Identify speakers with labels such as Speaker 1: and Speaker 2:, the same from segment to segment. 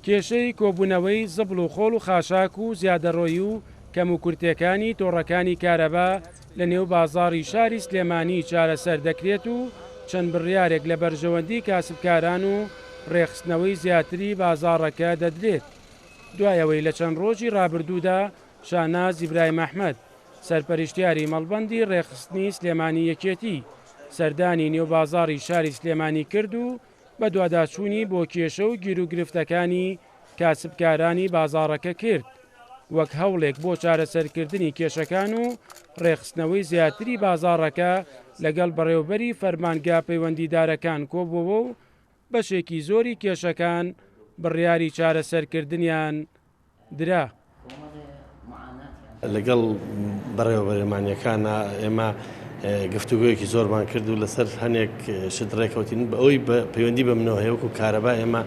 Speaker 1: کێشەی کۆبوونەوەی زبڵ و خۆڵ و خاشاک و زیادەڕۆیی و کەم و کورتەکانی تۆڕەکانی کارەبا لە نێو بازاڕی شاری سلێمانی چارەسەر دەکرێت و چەند بڕیارێک لە بەرژەوەندی کاسبکاران و ڕێخستنەوەی زیاتری بازاڕەکە دەدرێت. دوایەوەی لە چەند ڕۆژی ڕابردوودا شاناز ئیبراهیم ئەحمەد سەرپەرشتیاری مەڵبەندی ڕێخستنی سلێمانی یەکێتی سەردانی نێوبازاڕی شاری سلێمانی کرد و بە دوواداچوونی بۆ کێشە و گیر و گرفتەکانی کاسبکارانی بازاڕەکە کرد وەک هەوڵێک بۆ چارەسەرکردنی کێشەکان و ڕێخستنەوەی زیاتری بازاڕەکە لەگەڵ بەڕێوەبەری فەرمانگا پەیوەندیدارەکان کۆبووەوە و بەشێکی زۆری کێشەکان بڕیاری چارەسەرکردنیان درا.
Speaker 2: لەگەڵ بەڕێوەبەرمانیەکانە ئێمە گفتوگویەکی زۆرمان کرد و لەسەر هەنێک شت ڕێکەوتین بە ئەوی پەیوەندی بە منەوە هەیەوەکو کارەبا ئێمە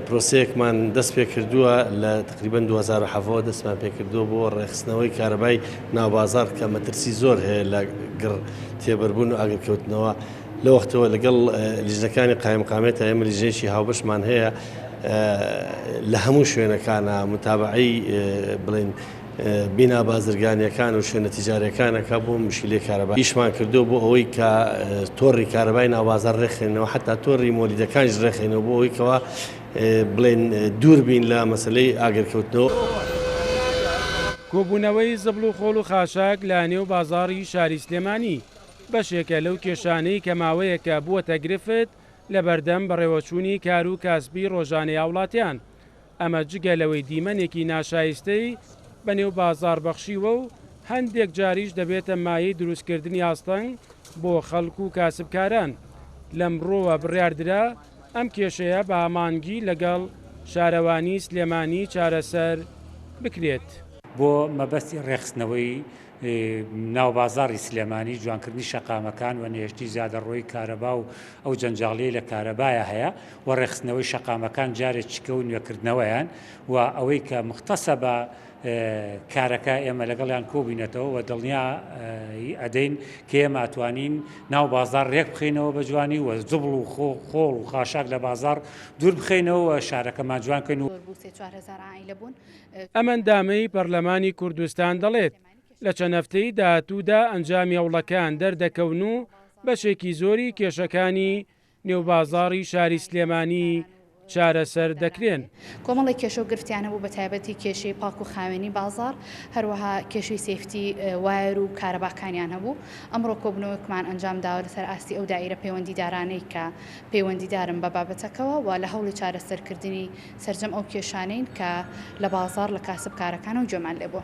Speaker 2: پرۆسەیەکمان دەست پێ کردووە لە تقریبەن 2007 دەستمان پێ کردووە بۆ ڕێخستنەوەی کارەبای ناوبازار کە مەترسی زۆر هەیە لە گڕ تێبەربوون و ئاگرکەوتنەوە لە وەختەوە لەگەڵ لیژنەکانی قایمقامێتە ئێمە لیژنێکی هاوبەشمان هەیە لە هەموو شوێنەکانە متابعی بڵێن بینا بازرگانیەکان و شوێنە تیجاریەکانەکە بۆ مشکلەی کارەبا ئیشمان کردو بۆ ئەوەی کە تۆڕی کارەبای ناوبازار ڕێخێنەوە حتا تۆڕی مۆلیدەکانیش ڕێخێنەوە بۆ ئەوەی کەوا بڵێن دوور بین لە مەسلەی ئاگرکەوتنەوە.
Speaker 1: کۆبوونەوەی زبڵ و خۆڵ و خاشاک لە نێو بازاڕی شاری سلێمانی بەشێکە لەو کێشانەی کە ماوەیەکە بووەتە گرفت لە بەردەم بەڕێوەچوونی کار و کاسبی ڕۆژانەی وڵاتیان. ئەمە جگە لەوەی دیمەنێکی ناشایستەی بەنێو بازار بەخشیوە و هەندێک جاریش دەبێتە مایەی دروستکردنی ئاستەنگ بۆ خەڵک و کاسبکاران. لەمڕۆوە بڕیاردرا ئەم کێشەیە بە ئامانگی لەگەڵ شارەوانی سلێمانی چارەسەر بکرێت.
Speaker 3: بۆ مەبەستی ڕێخستنەوەی ناوبازاڕی سلێمانی جوانکردنی شەقامەکان و نێشتی زیادەڕۆی کارەبا و ئەو جەنجاڵیە لە کارەبایە هەیە و ڕێخستنەوەی شەقامەکان جارێک چکە و نوێکردنەوەیان و ئەوەی کە مختصە بە کارەکە ئێمە لەگەڵیان کۆبینێتەوە و دڵنیا ئەدەین کە ئێمە ئەتوانین ناو بازار ڕێک بخینەوە بە جوانی و زبڵ و خۆڵ و خاشاک لە بازار دوور بخینەوە شارەکەمان جوانکەین و
Speaker 1: ئەمەندامەی پەرلەمانی کوردستان دەڵێت لە چەند هەفتەی داهاتوودا ئەنجامی هەوڵەکان دەردەکەون و بەشێکی زۆری کێشەکانی نێوبازاڕی شاری سلێمانی چارەسەر دەکرێن.
Speaker 4: کۆمەڵی کێشە و گرفتیانە بوو بە تایبەتی کێشەی پاک و خاوێنی بازار هەروەها کێشەی سێفتی وایر و کارەباکانیان هەبوو. ئەمڕۆ کۆبنەوەکمان ئەنجام داوە لەسەر ئاستی ئەو دائیرە پەیوەندیدارانەی کە پەیوەندیدارن بە بابەتەکەەوە و لە هەوڵی چارەسەرکردنی سەرجەم ئەو کێشانەین کە لە بازار لە کاسبکارەکان و جۆمان لێبووە.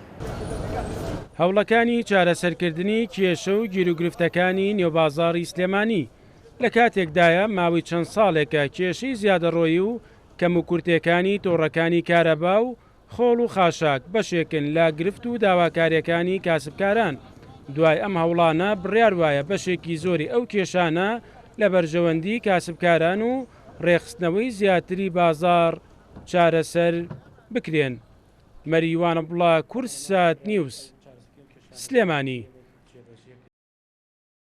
Speaker 1: هەوڵەکانی چارەسەرکردنی کێشە و گیرروگرفتەکانی نێوبازاڕی سلێمانی لە کاتێکدایە ماوەی چەند ساڵێکە کێشەی زیادەڕۆیی و کەم و کورتەکانی تۆڕەکانی کارەبا و خۆڵ و خاشاک بەشێکن لە گرفت و داواکاریەکانی کاسبکاران. دوای ئەم هەوڵانە بڕیار وایە بەشێکی زۆری ئەو کێشانە لە بەرژەوەندی کاسبکاران و ڕێخستنەوەی زیاتری بازار چارەسەر بکرێن. مەریوانە بڵا کورسات نیوز سلێمانی.